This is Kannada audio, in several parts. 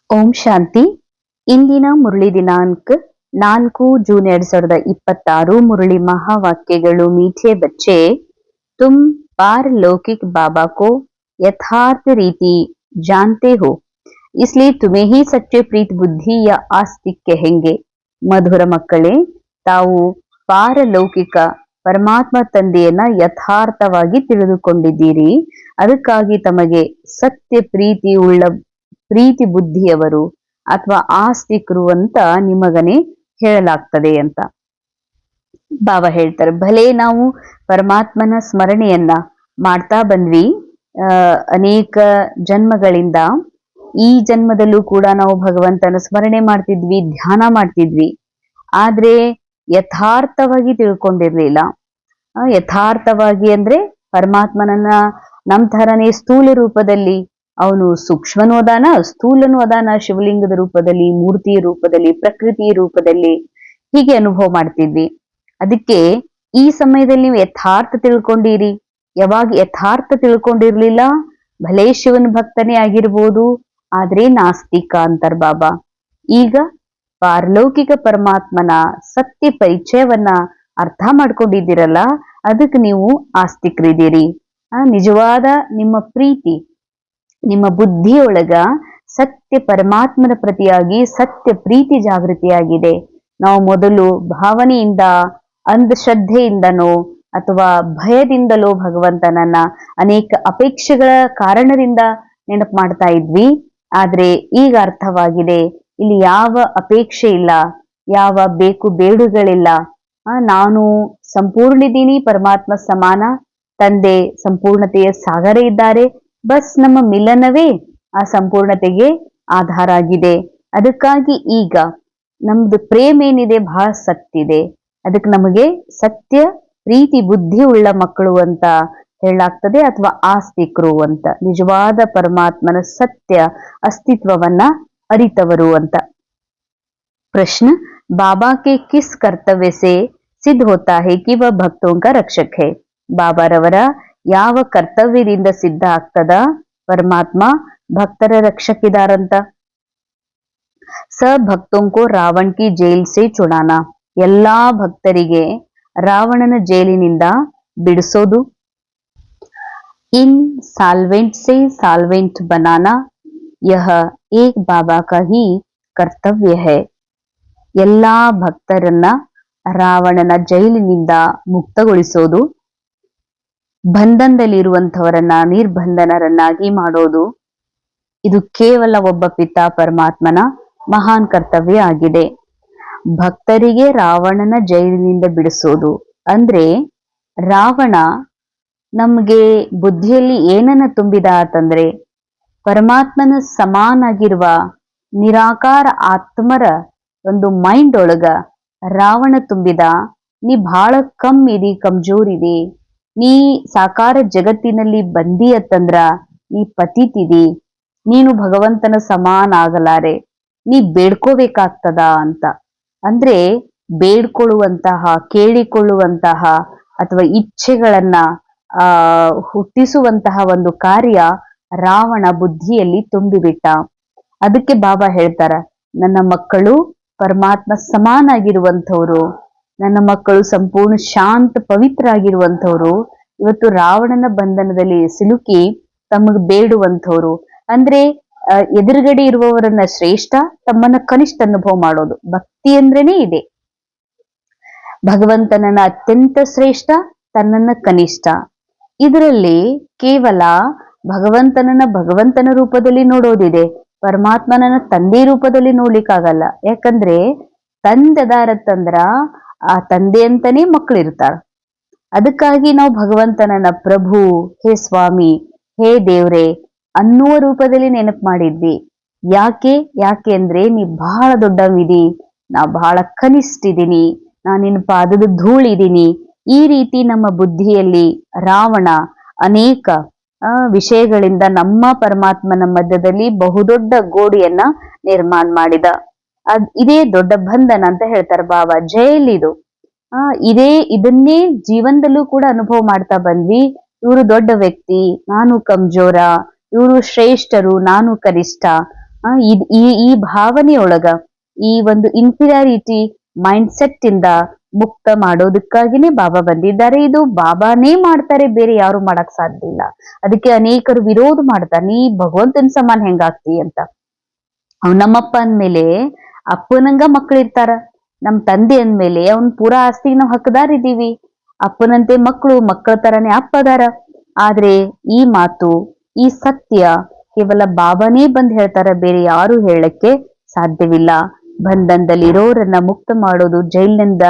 ಓಂ ಶಾಂತಿ. ಇಂದಿನ ಮುರಳಿ ದಿನಾಂಕ 4 ಜೂನ್ 2026. मुरली महावाक्यಗಳು. मीठे बच्चे, तुम पारलौकिक बाबा को यथार्थ रीति जानते हो, इसलिए तुम्हें ही सच्चे प्रीत बुद्धि या आस्तिक कहेंगे. ಮಧುರ ಮಕ್ಕಳೇ, ತಾವು ಪಾರಲೌಕಿಕ ಪರಮಾತ್ಮ ತಂದೆಯನ್ನ ಯಥಾರ್ಥವಾಗಿ ತಿಳಿದುಕೊಂಡಿದ್ದೀರಿ. ಅದಕ್ಕಾಗಿ ತಮಗೆ ಸತ್ಯ ಪ್ರೀತಿ ಬುದ್ಧಿಯವರು ಅಥವಾ ಆಸ್ತಿಕರು ಅಂತ ನಿಮಗನೆ ಹೇಳಲಾಗ್ತದೆ ಅಂತ ಬಾಬಾ ಹೇಳ್ತಾರೆ. ಭಲೆ ನಾವು ಪರಮಾತ್ಮನ ಸ್ಮರಣೆಯನ್ನ ಮಾಡ್ತಾ ಬಂದ್ವಿ ಅನೇಕ ಜನ್ಮಗಳಿಂದ. ಈ ಜನ್ಮದಲ್ಲೂ ಕೂಡ ನಾವು ಭಗವಂತನ ಸ್ಮರಣೆ ಮಾಡ್ತಿದ್ವಿ, ಧ್ಯಾನ ಮಾಡ್ತಿದ್ವಿ. ಆದ್ರೆ ಯಥಾರ್ಥವಾಗಿ ತಿಳ್ಕೊಂಡಿರ್ಲಿಲ್ಲ. ಯಥಾರ್ಥವಾಗಿ ಅಂದ್ರೆ ಪರಮಾತ್ಮನನ್ನ ನಮ್ ಥರನೇ ಸ್ಥೂಲ ರೂಪದಲ್ಲಿ, ಅವನು ಸೂಕ್ಷ್ಮನೂ ಅದಾನ, ಸ್ಥೂಲನೂ ಅದಾನ, ಶಿವಲಿಂಗದ ರೂಪದಲ್ಲಿ, ಮೂರ್ತಿಯ ರೂಪದಲ್ಲಿ, ಪ್ರಕೃತಿಯ ರೂಪದಲ್ಲಿ, ಹೀಗೆ ಅನುಭವ ಮಾಡ್ತಿದ್ವಿ. ಅದಕ್ಕೆ ಈ ಸಮಯದಲ್ಲಿ ನೀವು ಯಥಾರ್ಥ ತಿಳ್ಕೊಂಡಿರಿ. ಯಾವಾಗ ಯಥಾರ್ಥ ತಿಳ್ಕೊಂಡಿರ್ಲಿಲ್ಲ, ಭಲೇ ಶಿವನ ಭಕ್ತನೇ ಆಗಿರ್ಬೋದು, ಆದ್ರೆ ನಾಸ್ತಿಕ ಅಂತಾರ ಬಾಬಾ. ಈಗ ಪಾರಲೌಕಿಕ ಪರಮಾತ್ಮನ ಸತ್ಯ ಪರಿಚಯವನ್ನ ಅರ್ಥ ಮಾಡ್ಕೊಂಡಿದ್ದೀರಲ್ಲ, ಅದಕ್ಕೆ ನೀವು ಆಸ್ತಿಕರಿದ್ದೀರಿ. ನಿಜವಾದ ನಿಮ್ಮ ಪ್ರೀತಿ ನಿಮ್ಮ ಬುದ್ಧಿಯೊಳಗ ಸತ್ಯ ಪರಮಾತ್ಮನ ಪ್ರತಿಯಾಗಿ ಸತ್ಯ ಪ್ರೀತಿ ಜಾಗೃತಿಯಾಗಿದೆ. ನಾವು ಮೊದಲು ಭಾವನೆಯಿಂದ, ಅಂಧಶ್ರದ್ಧೆಯಿಂದನೋ ಅಥವಾ ಭಯದಿಂದಲೋ ಭಗವಂತನನ್ನ ಅನೇಕ ಅಪೇಕ್ಷೆಗಳ ಕಾರಣದಿಂದ ನೆನಪು ಮಾಡ್ತಾ ಇದ್ವಿ. ಆದ್ರೆ ಈಗ ಅರ್ಥವಾಗಿದೆ, ಇಲ್ಲಿ ಯಾವ ಅಪೇಕ್ಷೆ ಇಲ್ಲ, ಯಾವ ಬೇಕು ಬೇಡುಗಳಿಲ್ಲ. ನಾನು ಸಂಪೂರ್ಣ ಇದ್ದೀನಿ, ಪರಮಾತ್ಮ ಸಮಾನ, ತಂದೆ ಸಂಪೂರ್ಣತೆಯ ಸಾಗರ ಇದ್ದಾರೆ. ಬಸ್ ನಮ್ಮ ಮಿಲನವೇ ಆ ಸಂಪೂರ್ಣತೆಗೆ ಆಧಾರ ಆಗಿದೆ. ಅದಕ್ಕಾಗಿ ಈಗ ನಮ್ದು ಪ್ರೇಮ ಏನಿದೆ ಬಹಳ ಸತ್ತಿದೆ. ಅದಕ್ಕೆ ನಮಗೆ ಸತ್ಯ ಪ್ರೀತಿ ಬುದ್ಧಿ ಉಳ್ಳ ಮಕ್ಕಳು ಅಂತ ಹೇಳಲಾಗ್ತದೆ, ಅಥವಾ ಆಸ್ತಿಕರು ಅಂತ, ನಿಜವಾದ ಪರಮಾತ್ಮನ ಸತ್ಯ ಅಸ್ತಿತ್ವವನ್ನ ಅರಿತವರು ಅಂತ. ಪ್ರಶ್ನೆ, बाबा के किस कर्तव्य से सिद्ध होता है कि वह भक्तों का रक्षक है? ಬಾಬಾರವರ ಯಾವ ಕರ್ತವ್ಯದಿಂದ ಸಿದ್ಧ ಆಗ್ತದ ಪರಮಾತ್ಮ ಭಕ್ತರ ರಕ್ಷಕಿದಾರಂತ? सब भक्तों को रावण की जेल से छुड़ाना, ಎಲ್ಲಾ ಭಕ್ತರಿಗೆ ರಾವಣನ ಜೈಲಿನಿಂದ ಬಿಡಿಸೋದು. इन साल्वेंट से साल्वेंट बनाना, यह एक बाबा का ही ಕರ್ತವ್ಯ है. ಎಲ್ಲಾ ಭಕ್ತರನ್ನ ರಾವಣನ ಜೈಲಿನಿಂದ ಮುಕ್ತಗೊಳಿಸೋದು, ಬಂಧನದಲ್ಲಿರುವಂಥವರನ್ನ ನಿರ್ಬಂಧನರನ್ನಾಗಿ ಮಾಡೋದು, ಇದು ಕೇವಲ ಒಬ್ಬ ಪಿತಾ ಪರಮಾತ್ಮನ ಮಹಾನ್ ಕರ್ತವ್ಯ ಆಗಿದೆ. ಭಕ್ತರಿಗೆ ರಾವಣನ ಜೈಲಿನಿಂದ ಬಿಡಿಸೋದು ಅಂದ್ರೆ, ರಾವಣ ನಮ್ಗೆ ಬುದ್ಧಿಯಲ್ಲಿ ಏನನ್ನ ತುಂಬಿದ ಅಂತಂದ್ರೆ, ಪರಮಾತ್ಮನ ಸಮಾನಾಗಿರುವ ನಿರಾಕಾರ ಆತ್ಮರ ಒಂದು ಮೈಂಡ್ ಒಳಗ ರಾವಣ ತುಂಬಿದ, ನೀ ಬಹಳ ಕಮ್ಮಿದಿ, ಕಮ್ಜೋರಿದಿ, ನೀ ಸಾಕಾರ ಜಗತ್ತಿನಲ್ಲಿ ಬಂದಿ ಅಂತಂದ್ರ ನೀ ಪತಿತಿದಿ, ನೀನು ಭಗವಂತನ ಸಮಾನ ಆಗಲಾರೆ, ನೀ ಬೇಡ್ಕೋಬೇಕಾಗ್ತದ ಅಂತ. ಅಂದ್ರೆ ಬೇಡ್ಕೊಳ್ಳುವಂತಹ, ಕೇಳಿಕೊಳ್ಳುವಂತಹ ಅಥವಾ ಇಚ್ಛೆಗಳನ್ನ ಹುಟ್ಟಿಸುವಂತಹ ಒಂದು ಕಾರ್ಯ ರಾವಣ ಬುದ್ಧಿಯಲ್ಲಿ ತುಂಬಿಬಿಟ್ಟ. ಅದಕ್ಕೆ ಬಾಬಾ ಹೇಳ್ತಾರ, ನನ್ನ ಮಕ್ಕಳು ಪರಮಾತ್ಮ ಸಮಾನಾಗಿರುವಂಥವ್ರು, ನನ್ನ ಮಕ್ಕಳು ಸಂಪೂರ್ಣ ಶಾಂತ ಪವಿತ್ರ ಆಗಿರುವಂಥವ್ರು ಇವತ್ತು ರಾವಣನ ಬಂಧನದಲ್ಲಿ ಸಿಲುಕಿ ತಮಗ್ ಬೇಡುವಂಥವ್ರು. ಅಂದ್ರೆ ಎದುರುಗಡೆ ಇರುವವರನ್ನ ಶ್ರೇಷ್ಠ, ತಮ್ಮನ್ನ ಕನಿಷ್ಠ ಅನುಭವ ಮಾಡೋದು. ಭಕ್ತಿ ಅಂದ್ರೇನೆ ಇದೆ, ಭಗವಂತನನ್ನ ಅತ್ಯಂತ ಶ್ರೇಷ್ಠ, ತನ್ನನ್ನ ಕನಿಷ್ಠ. ಇದರಲ್ಲಿ ಕೇವಲ ಭಗವಂತನ ರೂಪದಲ್ಲಿ ನೋಡೋದಿದೆ, ಪರಮಾತ್ಮನನ್ನ ತಂದೆ ರೂಪದಲ್ಲಿ ನೋಡ್ಲಿಕ್ಕಾಗಲ್ಲ. ಯಾಕಂದ್ರೆ ತಂದೆದಾರತ್ತಂದ್ರ ಆ ತಂದೆ ಅಂತಾನೆ ಮಕ್ಕಳಿರ್ತಾರ. ಅದಕ್ಕಾಗಿ ನಾವು ಭಗವಂತನನ್ನ ಪ್ರಭು, ಹೇ ಸ್ವಾಮಿ, ಹೇ ದೇವ್ರೆ ಅನ್ನುವ ರೂಪದಲ್ಲಿ ನೆನಪು ಮಾಡಿದ್ವಿ. ಯಾಕೆ ಅಂದ್ರೆ ನೀ ಬಹಳ ದೊಡ್ಡವಿದಿ, ನಾ ಬಹಳ ಕನಿಷ್ಠಿದ್ದೀನಿ, ನಾನು ನಿನ್ನ ಪಾದದ ಧೂಳಿದ್ದೀನಿ. ಈ ರೀತಿ ನಮ್ಮ ಬುದ್ಧಿಯಲ್ಲಿ ರಾವಣ ಅನೇಕ ವಿಷಯಗಳಿಂದ ನಮ್ಮ ಪರಮಾತ್ಮನ ಮಧ್ಯದಲ್ಲಿ ಬಹುದೊಡ್ಡ ಗೋಡೆಯನ್ನ ನಿರ್ಮಾಣ ಮಾಡಿದ. ಇದೇ ದೊಡ್ಡ ಬಂಧನ ಅಂತ ಹೇಳ್ತಾರೆ ಬಾಬಾ. ಜೈಲಿದು ಇದನ್ನೇ ಜೀವನದಲ್ಲೂ ಕೂಡ ಅನುಭವ ಮಾಡ್ತಾ ಬಂದ್ವಿ. ಇವರು ದೊಡ್ಡ ವ್ಯಕ್ತಿ, ನಾನು ಕಮ್ಜೋರ, ಇವರು ಶ್ರೇಷ್ಠರು, ನಾನು ಕನಿಷ್ಠ ಈ ಭಾವನೆಯೊಳಗ ಈ ಒಂದು ಇನ್ಫೀರಿಯಾರಿಟಿ ಮೈಂಡ್ ಸೆಟ್ ಇಂದ ಮುಕ್ತ ಮಾಡೋದಕ್ಕಾಗಿನೇ ಬಾಬಾ ಬಂದಿದ್ದಾರೆ. ಇದು ಬಾಬಾನೇ ಮಾಡ್ತಾರೆ, ಬೇರೆ ಯಾರು ಮಾಡಕ್ ಸಾಧ್ಯ ಇಲ್ಲ. ಅದಕ್ಕೆ ಅನೇಕರು ವಿರೋಧ ಮಾಡ್ತಾರೆ, ನೀ ಭಗವಂತನ ಸಮಾನ ಹೆಂಗಾಗ್ತಿ ಅಂತ. ಅವ್ ನಮ್ಮಪ್ಪ ಅಂದ್ಮೇಲೆ ಅಪ್ಪನಂಗ ಮಕ್ಳಿರ್ತಾರ, ನಮ್ ತಂದೆ ಅಂದ್ಮೇಲೆ ಅವ್ನ್ ಪೂರಾ ಆಸ್ತಿಗೆ ನಾವ್ ಹಕ್ಕದಾರ ಇದೀವಿ. ಅಪ್ಪನಂತೆ ಮಕ್ಕಳು, ಮಕ್ಕಳ ತರನೇ ಅಪ್ಪ ಅದಾರ. ಆದ್ರೆ ಈ ಮಾತು, ಈ ಸತ್ಯ ಕೇವಲ ಬಾಬಾನೇ ಬಂದ್ ಹೇಳ್ತಾರ, ಬೇರೆ ಯಾರು ಹೇಳಕ್ಕೆ ಸಾಧ್ಯವಿಲ್ಲ. ಬಂಧನದಲ್ಲಿರೋರನ್ನ ಮುಕ್ತ ಮಾಡೋದು, ಜೈಲಿನಿಂದ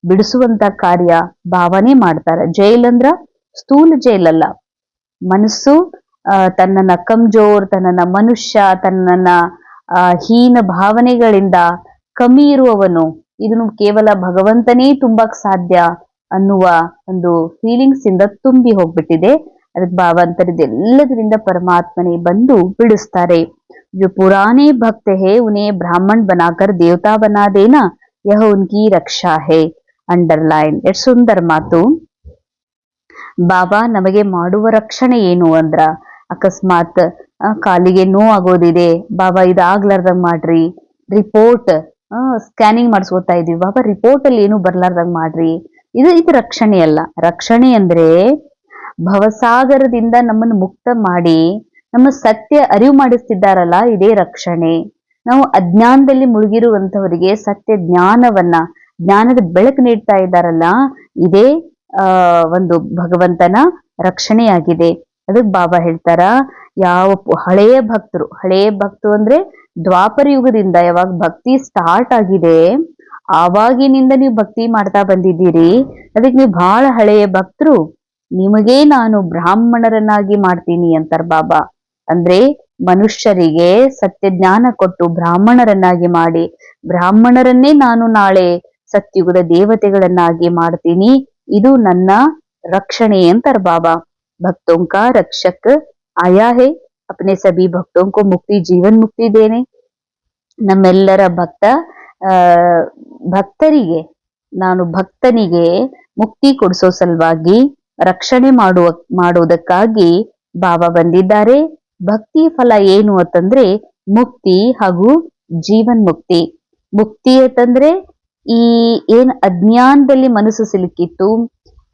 ಬಿಡಿಸುವಂತ ಕಾರ್ಯ ಬಾಬಾನೇ ಮಾಡ್ತಾರ. ಜೈಲ್ ಅಂದ್ರ ಸ್ಥೂಲ ಜೈಲಲ್ಲ, ಮನಸ್ಸು ತನ್ನನ್ನ ಕಮ್ಜೋರ್, ತನ್ನನ್ನ ಮನುಷ್ಯ, ತನ್ನನ್ನ ಹೀನ ಭಾವನೆಗಳಿಂದ ಕಮ್ಮಿ ಇರುವವನು, ಇದನ್ನು ಕೇವಲ ಭಗವಂತನೇ ತುಂಬಕ್ ಸಾಧ್ಯ ಅನ್ನುವ ಒಂದು ಫೀಲಿಂಗ್ಸ್ ಇಂದ ತುಂಬಿ ಹೋಗ್ಬಿಟ್ಟಿದೆ. ಅದಕ್ಕೆ ಬಾಬಾ ಅಂತಾರೆ, ಇದೆಲ್ಲದರಿಂದ ಪರಮಾತ್ಮನೇ ಬಂದು ಬಿಡಿಸ್ತಾರೆ. जो पुराने भक्त है उन्हें ब्राह्मण बनाकर देवता बना देना, यह उनकी रक्षा है. ಅಂಡರ್ಲೈನ್. ಎಷ್ಟು ಸುಂದರ ಮಾತು. ಬಾಬಾ ನಮಗೆ ಮಾಡುವ ರಕ್ಷಣೆ ಏನು ಅಂದ್ರ, ಅಕಸ್ಮಾತ್ ಕಾಲಿಗೆ ನೋವು ಆಗೋದಿದೆ, ಬಾಬಾ ಇದಾಗ್ಲಾರ್ದಂಗ್ ಮಾಡ್ರಿ. ರಿಪೋರ್ಟ್ ಸ್ಕ್ಯಾನಿಂಗ್ ಮಾಡಿಸ್ಕೊತಾ ಇದೀವಿ, ಬಾಬಾ ರಿಪೋರ್ಟ್ ಅಲ್ಲಿ ಏನು ಬರ್ಲಾರ್ದಂಗ್ ಮಾಡ್ರಿ. ಇದು ರಕ್ಷಣೆ ಅಲ್ಲ. ರಕ್ಷಣೆ ಅಂದ್ರೆ ಭವಸಾಗರದಿಂದ ನಮ್ಮನ್ನು ಮುಕ್ತ ಮಾಡಿ ನಮ್ಮ ಸತ್ಯ ಅರಿವು ಮಾಡಿಸ್ತಿದ್ದಾರಲ್ಲ, ಇದೇ ರಕ್ಷಣೆ. ನಾವು ಅಜ್ಞಾನದಲ್ಲಿ ಮುಳುಗಿರುವಂತವರಿಗೆ ಸತ್ಯ ಜ್ಞಾನದ ಬೆಳಕು ನೀಡ್ತಾ ಇದ್ದಾರಲ್ಲ, ಇದೇ ಒಂದು ಭಗವಂತನ ರಕ್ಷಣೆಯಾಗಿದೆ. ಅದಕ್ಕೆ ಬಾಬಾ ಹೇಳ್ತಾರ, ಯಾವ ಹಳೆಯ ಭಕ್ತರು ಅಂದ್ರೆ ದ್ವಾಪರ ಯುಗದಿಂದ ಯಾವಾಗ ಭಕ್ತಿ ಸ್ಟಾರ್ಟ್ ಆಗಿದೆ ಆವಾಗಿನಿಂದ ನೀವು ಭಕ್ತಿ ಮಾಡ್ತಾ ಬಂದಿದ್ದೀರಿ. ಅದಕ್ಕೆ ನೀವು ಬಹಳ ಹಳೆಯ ಭಕ್ತರು, ನಿಮಗೇ ನಾನು ಬ್ರಾಹ್ಮಣರನ್ನಾಗಿ ಮಾಡ್ತೀನಿ ಅಂತಾರ ಬಾಬಾ. ಅಂದ್ರೆ ಮನುಷ್ಯರಿಗೆ ಸತ್ಯ ಜ್ಞಾನ ಕೊಟ್ಟು ಬ್ರಾಹ್ಮಣರನ್ನಾಗಿ ಮಾಡಿ, ಬ್ರಾಹ್ಮಣರನ್ನೇ ನಾನು ನಾಳೆ ಸತ್ಯುಗದ ದೇವತೆಗಳನ್ನಾಗಿ ಮಾಡ್ತೀನಿ. ಇದು ನನ್ನ ರಕ್ಷಣೆ ಅಂತಾರ ಬಾಬಾ. ಭಕ್ತೋं का रक्षक आया है, अपने सभी भक्तों को मुक्ति जीवन मुक्ति देने. ನಮ್ಮೆಲ್ಲರ ಭಕ್ತರಿಗೆ, ನಾನು ಭಕ್ತನಿಗೆ ಮುಕ್ತಿ ಕೊಡಿಸೋ ಸಲುವಾಗಿ, ರಕ್ಷಣೆ ಮಾಡುವುದಕ್ಕಾಗಿ ಬಾಬಾ ಬಂದಿದ್ದಾರೆ. ಭಕ್ತಿ ಫಲ ಏನು ಅಂತಂದ್ರೆ ಮುಕ್ತಿ ಹಾಗೂ ಜೀವನ್ ಮುಕ್ತಿ. ಮುಕ್ತಿ ಅಂತಂದ್ರೆ ಈ ಏನ್ ಅಜ್ಞಾನದಲ್ಲಿ ಮನಸ್ಸು ಸಿಲುಕಿತ್ತು,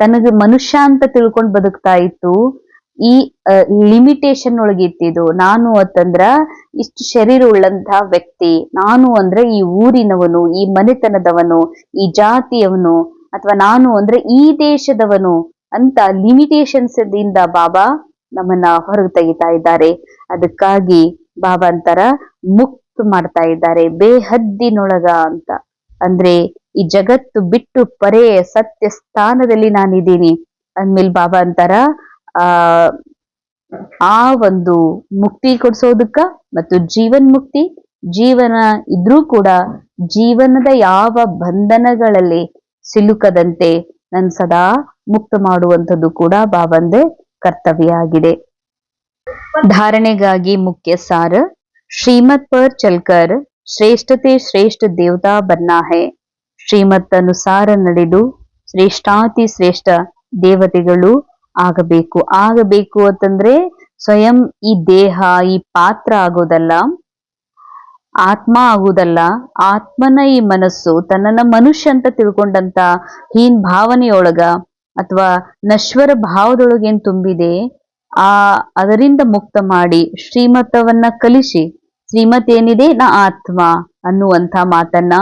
ತನಗೆ ಮನುಷ್ಯ ಅಂತ ತಿಳ್ಕೊಂಡ್ ಬದುಕ್ತಾ ಇತ್ತು, ಈ ಲಿಮಿಟೇಷನ್ ಒಳಗಿತ್ತಿದ್ದು. ನಾನು ಅಂತಂದ್ರ ಇಷ್ಟು ಶರೀರ ಉಳ್ಳಂತಹ ವ್ಯಕ್ತಿ, ನಾನು ಅಂದ್ರೆ ಈ ಊರಿನವನು, ಈ ಮನೆತನದವನು, ಈ ಜಾತಿಯವನು, ಅಥವಾ ನಾನು ಅಂದ್ರೆ ಈ ದೇಶದವನು ಅಂತ ಲಿಮಿಟೇಷನ್ಸ್ ದಿಂದ ಬಾಬಾ ನಮ್ಮನ್ನ ಹೊರಗೆ ತೆಗಿತಾ ಇದ್ದಾರೆ. ಅದಕ್ಕಾಗಿ ಬಾಬಾ ಅಂತಾರ ಮುಕ್ತ ಮಾಡ್ತಾ ಇದ್ದಾರೆ ಬೇಹದ್ದಿನೊಳಗ ಅಂತ. ಅಂದ್ರೆ ಈ ಜಗತ್ತು ಬಿಟ್ಟು ಪರೇ ಸತ್ಯ ಸ್ಥಾನದಲ್ಲಿ ನಾನಿದ್ದೀನಿ ಅಂದ್ಮೇಲೆ ಬಾಬಾ ಅಂತಾರ ಆ ಒಂದು ಮುಕ್ತಿ ಕೊಡ್ಸೋದಕ್ಕ ಮತ್ತು ಜೀವನ್ ಮುಕ್ತಿ. ಜೀವನ ಇದ್ರೂ ಕೂಡ ಜೀವನದ ಯಾವ ಬಂಧನಗಳಲ್ಲಿ ಸಿಲುಕದಂತೆ ನನ್ ಸದಾ ಮುಕ್ತ ಮಾಡುವಂಥದ್ದು ಕೂಡ ಬಾಬಂದೇ ಕರ್ತವ್ಯ ಆಗಿದೆ. धारणेಗಾಗಿ मुख्य सार, श्रीमत पर चलकर श्रेष्ठते श्रेष्ठ देवता बनना है. ಶ್ರೀಮತ್ ಅನುಸಾರ ನಡೆದು ಶ್ರೇಷ್ಠಾತಿ ಶ್ರೇಷ್ಠ ದೇವತೆಗಳು ಆಗಬೇಕು ಅಂತಂದ್ರೆ ಸ್ವಯಂ ಈ ದೇಹ, ಈ ಪಾತ್ರ ಆಗೋದಲ್ಲ, ಆತ್ಮ ಆಗುವುದಲ್ಲ. ಆತ್ಮನ ಈ ಮನಸ್ಸು ತನ್ನನ್ನ ಮನುಷ್ಯ ಅಂತ ತಿಳ್ಕೊಂಡಂತ ಹೀನ್ ಭಾವನೆಯೊಳಗ ಅಥವಾ ನಶ್ವರ ಭಾವದೊಳಗೇನ್ ತುಂಬಿದೆ, ಅದರಿಂದ ಮುಕ್ತ ಮಾಡಿ ಶ್ರೀಮತವನ್ನ ಕಲಿಸಿ, ಶ್ರೀಮತ್ ಏನಿದೆ ನಾ ಆತ್ಮ ಅನ್ನುವಂಥ ಮಾತನ್ನ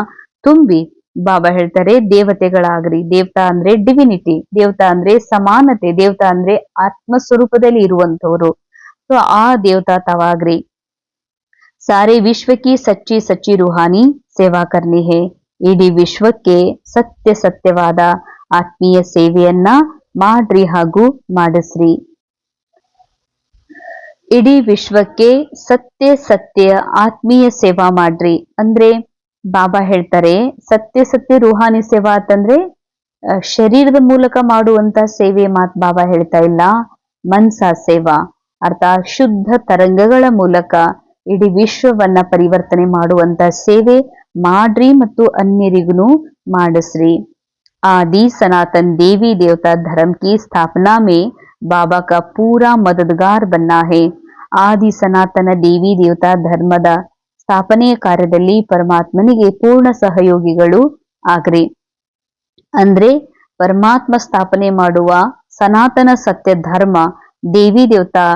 ತುಂಬಿ ಬಾಬಾ ಹೇಳ್ತಾರೆ ದೇವತೆಗಳಾಗ್ರಿ. ದೇವತಾ ಅಂದ್ರೆ ಡಿವಿನಿಟಿ, ದೇವತಾ ಅಂದ್ರೆ ಸಮಾನತೆ, ದೇವತಾ ಅಂದ್ರೆ ಆತ್ಮ ಸ್ವರೂಪದಲ್ಲಿ ಇರುವಂತವ್ರು. ಸೊ ಆ ದೇವತಾ ತವಾಗ್ರಿ. ಸಾರೆ ವಿಶ್ವಕ್ಕೆ ಸಚ್ಚಿ ಸಚ್ಚಿ ರೂಹಾನಿ ಸೇವಾ ಕರ್ನಿ ಹೇ. ಇಡೀ ವಿಶ್ವಕ್ಕೆ ಸತ್ಯವಾದ ಆತ್ಮೀಯ ಸೇವೆಯನ್ನ ಮಾಡ್ರಿ ಹಾಗೂ ಮಾಡಿಸ್ರಿ. ಇಡೀ ವಿಶ್ವಕ್ಕೆ ಸತ್ಯ ಆತ್ಮೀಯ ಸೇವಾ ಮಾಡ್ರಿ ಅಂದ್ರೆ ಬಾಬಾ ಹೇಳ್ತಾರೆ ಸತ್ಯ ರೂಹಾನಿ ಸೇವಾ ಅಂತಂದ್ರೆ ಶರೀರದ ಮೂಲಕ ಮಾಡುವಂತ ಸೇವೆ ಮಾತ್ ಬಾಬಾ ಹೇಳ್ತಾ ಇಲ್ಲ. ಮನ್ಸಾ ಸೇವಾ ಅರ್ಥಾತ್ ಶುದ್ಧ ತರಂಗಗಳ ಮೂಲಕ ಇಡೀ ವಿಶ್ವವನ್ನ ಪರಿವರ್ತನೆ ಮಾಡುವಂತ ಸೇವೆ ಮಾಡ್ರಿ ಮತ್ತು ಅನ್ಯರಿಗೂ ಮಾಡಿಸ್ರಿ. आदि सनातन देवी देवता धर्म की स्थापना में बाबा का पूरा मददगार बनना है. ಆದಿ ಸನಾತನ ದೇವಿ ದೇವತಾ ಧರ್ಮದ ಸ್ಥಾಪನೆಯ ಕಾರ್ಯದಲ್ಲಿ ಪರಮಾತ್ಮನಿಗೆ ಪೂರ್ಣ ಸಹಯೋಗಿಗಳು ಆಗ್ರಿ. ಅಂದ್ರೆ ಪರಮಾತ್ಮ ಸ್ಥಾಪನೆ ಮಾಡುವ ಸನಾತನ ಸತ್ಯ ಧರ್ಮ, ದೇವಿ ದೇವತಾ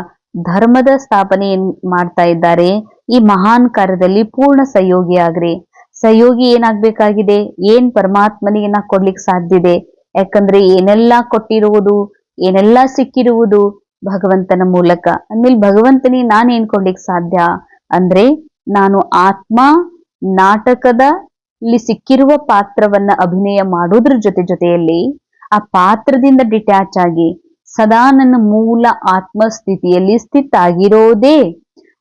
ಧರ್ಮದ ಸ್ಥಾಪನೆ ಮಾಡ್ತಾ ಇದ್ದಾರೆ. ಈ ಮಹಾನ್ ಕಾರ್ಯದಲ್ಲಿ ಪೂರ್ಣ ಸಹಯೋಗಿ ಆಗ್ರಿ. ಸಹಯೋಗಿ ಏನಾಗ್ಬೇಕಾಗಿದೆ? ಏನ್ ಪರಮಾತ್ಮನಿಗೆ ನಾ ಕೊಡ್ಲಿಕ್ಕೆ ಸಾಧ್ಯ ಇದೆ? ಯಾಕಂದ್ರೆ ಏನೆಲ್ಲಾ ಕೊಟ್ಟಿರುವುದು, ಏನೆಲ್ಲಾ ಸಿಕ್ಕಿರುವುದು ಭಗವಂತನ ಮೂಲಕ. ಅಂದ್ಮೇಲೆ ಭಗವಂತನಿಗೆ ನಾನು ಏನ್ ಕೊಡ್ಲಿಕ್ಕೆ ಸಾಧ್ಯ ಅಂದ್ರೆ, ನಾನು ಆತ್ಮ ನಾಟಕದಲ್ಲಿ ಸಿಕ್ಕಿರುವ ಪಾತ್ರವನ್ನ ಅಭಿನಯ ಮಾಡೋದ್ರ ಜೊತೆಯಲ್ಲಿ ಆ ಪಾತ್ರದಿಂದ ಡಿಟ್ಯಾಚ್ ಆಗಿ ಸದಾ ನನ್ನ ಮೂಲ ಆತ್ಮಸ್ಥಿತಿಯಲ್ಲಿ ಸ್ಥಿತ ಆಗಿರೋದೇ,